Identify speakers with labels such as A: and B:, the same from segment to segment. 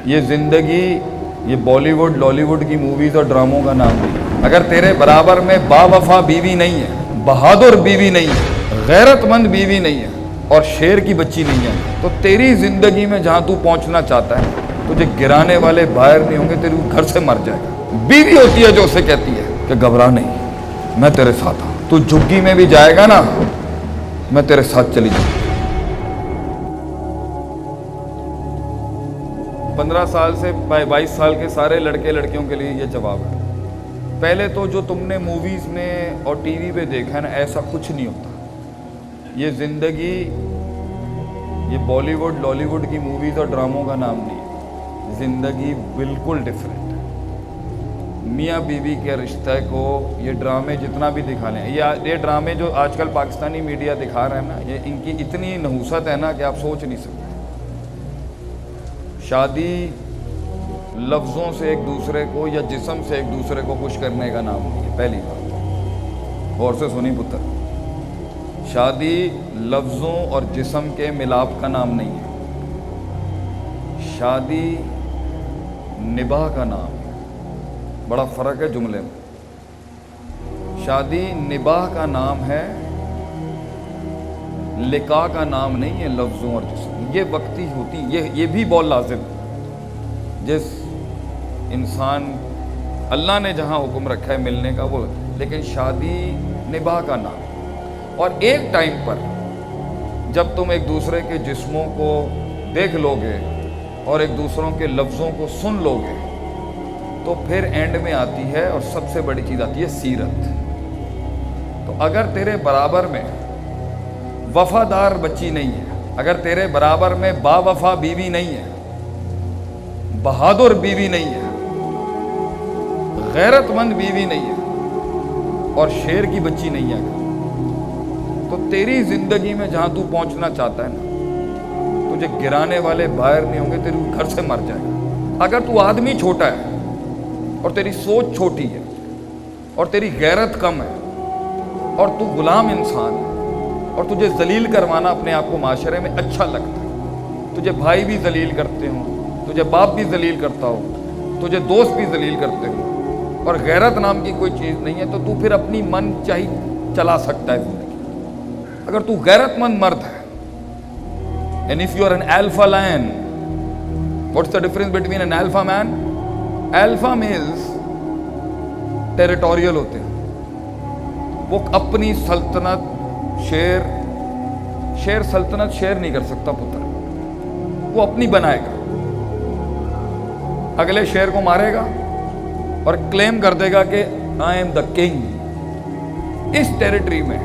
A: یہ زندگی یہ بالی ووڈ لالی ووڈ کی موویز اور ڈراموں کا نام نہیں. اگر تیرے برابر میں با وفا بیوی نہیں ہے, بہادر بیوی نہیں ہے, غیرت مند بیوی نہیں ہے اور شیر کی بچی نہیں ہے, تو تیری زندگی میں جہاں تو پہنچنا چاہتا ہے تجھے گرانے والے باہر نہیں ہوں گے, تیرے گھر سے مر جائے گا. بیوی ہوتی ہے جو اسے کہتی ہے کہ گھبرا نہیں, میں تیرے ساتھ ہوں, تو جھگی میں بھی جائے گا نا میں تیرے ساتھ چلی جاؤں. 15 سال سے 22 سال کے سارے لڑکے لڑکیوں کے لیے یہ جواب ہے. پہلے تو جو تم نے موویز میں اور ٹی وی پہ دیکھا ہے نا, ایسا کچھ نہیں ہوتا. یہ زندگی یہ بالی ووڈ لالی ووڈ کی موویز اور ڈراموں کا نام نہیں ہے. زندگی بالکل ڈیفرنٹ ہے. میاں بیوی کے رشتے کو یہ ڈرامے جتنا بھی دکھا لیں, یہ ڈرامے جو آج کل پاکستانی میڈیا دکھا رہے ہیں نا, یہ ان کی اتنی نحوست ہے نا کہ آپ سوچ نہیں سکتے. شادی لفظوں سے ایک دوسرے کو یا جسم سے ایک دوسرے کو خوش کرنے کا نام نہیں ہے. پہلی بات غور سے سنی پتر, شادی لفظوں اور جسم کے ملاپ کا نام نہیں ہے. شادی نباہ کا نام ہے. بڑا فرق ہے جملے میں. شادی نباہ کا نام ہے, لقاء کا نام نہیں ہے. لفظوں اور جسم یہ وقتی ہوتی, یہ بھی بہت لازم ہے. جس انسان اللہ نے جہاں حکم رکھا ہے ملنے کا وہ, لیکن شادی نباہ کا نام. اور ایک ٹائم پر جب تم ایک دوسرے کے جسموں کو دیکھ لو گے اور ایک دوسروں کے لفظوں کو سن لو گے تو پھر اینڈ میں آتی ہے اور سب سے بڑی چیز آتی ہے سیرت. تو اگر تیرے برابر میں وفادار بچی نہیں ہے, اگر تیرے برابر میں با وفا بیوی نہیں ہے, بہادر بیوی نہیں ہے, غیرت مند بیوی نہیں ہے اور شیر کی بچی نہیں ہے, تو تیری زندگی میں جہاں تو پہنچنا چاہتا ہے نا تجھے گرانے والے باہر نہیں ہوں گے, تیرے گھر سے مر جائے گا. اگر تو آدمی چھوٹا ہے اور تیری سوچ چھوٹی ہے اور تیری غیرت کم ہے اور تو غلام انسان ہے اور تجھے ذلیل کروانا اپنے آپ کو معاشرے میں اچھا لگتا ہے, تجھے بھائی بھی ذلیل کرتے ہوں, تجھے باپ بھی ذلیل کرتا ہو, تجھے دوست بھی ذلیل کرتے ہوں اور غیرت نام کی کوئی چیز نہیں ہے, تو پھر اپنی من چاہی چلا سکتا ہے زندگی. اگر تو غیرت مند مرد ہے, and if you are an alpha lion, what's the difference between an alpha man? Alpha males territorial ہوتے ہیں, وہ اپنی سلطنت شیر سلطنت شیر نہیں کر سکتا پتر, وہ اپنی بنائے گا, اگلے شیر کو مارے گا اور کلیم کر دے گا کہ آئی ایم دا کنگ. اس ٹیریٹری میں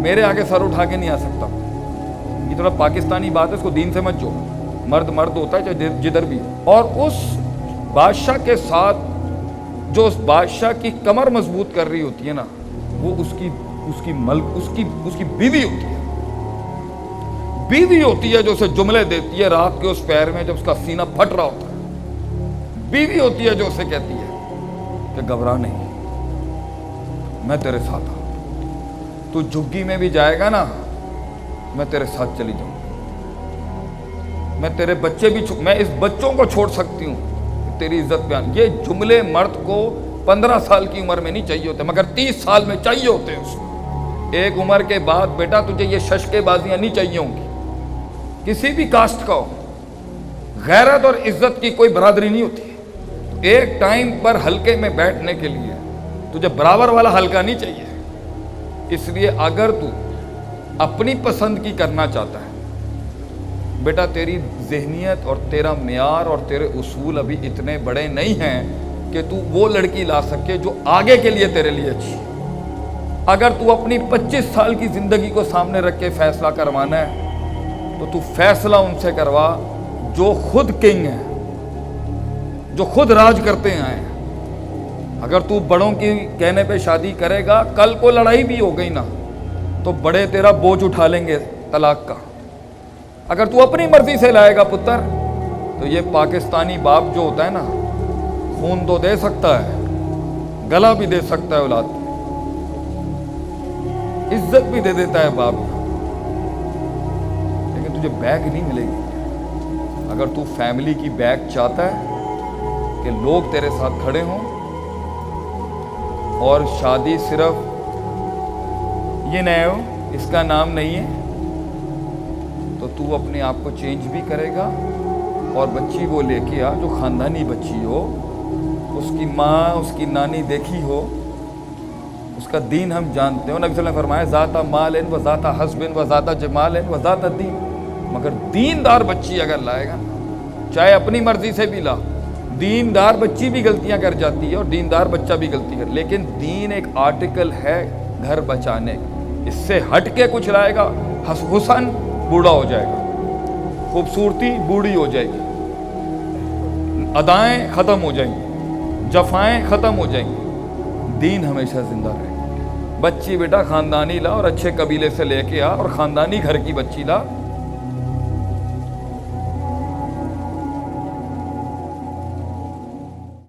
A: میرے آگے سر اٹھا کے نہیں آ سکتا. یہ تھوڑا پاکستانی بات ہے, اس کو دین سے مت جو, مرد مرد ہوتا ہے چاہے جدھر بھی. اور اس بادشاہ کے ساتھ جو اس بادشاہ کی کمر مضبوط کر رہی ہوتی ہے نا, وہ اس کی بیوی ہوتی ہے. بیوی ہوتی ہے جو اسے جملے دیتی ہے رات کے اس پیر میں جب اس کا سینہ پھٹ رہا ہوتا ہے. بیوی ہوتی ہے جو اسے کہتی ہے کہ گھبرا نہیں, میں تیرے ساتھ ہوں, تو جھگی میں بھی جائے گا نا میں تیرے ساتھ چلی جاؤں. میں تیرے بچے بھی میں اس بچوں کو چھوڑ سکتی ہوں تیری عزت بیان. یہ جملے مرد کو 15 سال کی عمر میں نہیں چاہیے ہوتے, مگر 30 سال میں چاہیے ہوتے ہیں اس کو. ایک عمر کے بعد بیٹا تجھے یہ ششکے بازیاں نہیں چاہیے ہوں گی, کسی بھی کاسٹ کا ہو. غیرت اور عزت کی کوئی برادری نہیں ہوتی. ایک ٹائم پر حلقے میں بیٹھنے کے لیے تجھے برابر والا حلقہ نہیں چاہیے. اس لیے اگر تو اپنی پسند کی کرنا چاہتا ہے بیٹا, تیری ذہنیت اور تیرا معیار اور تیرے اصول ابھی اتنے بڑے نہیں ہیں کہ تو وہ لڑکی لا سکے جو آگے کے لیے تیرے لیے اچھی. اگر تو اپنی 25 سال کی زندگی کو سامنے رکھ کے فیصلہ کروانا ہے تو فیصلہ ان سے کروا جو خود کنگ ہیں, جو خود راج کرتے آئے ہیں. اگر تو بڑوں کی کہنے پہ شادی کرے گا, کل کو لڑائی بھی ہو گئی نا تو بڑے تیرا بوجھ اٹھا لیں گے طلاق کا. اگر تو اپنی مرضی سے لائے گا پتر تو یہ پاکستانی باپ جو ہوتا ہے نا, خون تو دے سکتا ہے, گلا بھی دے سکتا ہے اولاد کو, عزت بھی دے دیتا ہے باپ, لیکن تجھے بیگ نہیں ملے گی. اگر تو فیملی کی بیک چاہتا ہے کہ لوگ تیرے ساتھ کھڑے ہوں اور شادی صرف یہ نہ ہو اس کا نام نہیں ہے، تو تو اپنے آپ کو چینج بھی کرے گا اور بچی وہ لے کے آ جو خاندانی بچی ہو، اس کی ماں اس کی نانی دیکھی ہو، اس کا دین ہم جانتے ہو۔ نبی صلی اللہ علیہ وسلم نے فرمایا ذات مال و ذات حسب و ذات جمال و ذات دین، مگر دیندار بچی اگر لائے گا، چاہے اپنی مرضی سے بھی لا، دیندار بچی بھی غلطیاں کر جاتی ہے اور دیندار بچہ بھی غلطی کر، لیکن دین ایک آرٹیکل ہے گھر بچانے، اس سے ہٹ کے کچھ لائے گا، حسن بوڑھا ہو جائے گا، خوبصورتی بوڑھی ہو جائے گی، ادائیں ختم ہو جائیں گی، جفائیں ختم ہو جائیں گی، دین ہمیشہ زندہ رہے گا۔ بچی بیٹا خاندانی لا اور اچھے قبیلے سے لے کے آ اور خاندانی گھر کی بچی لا،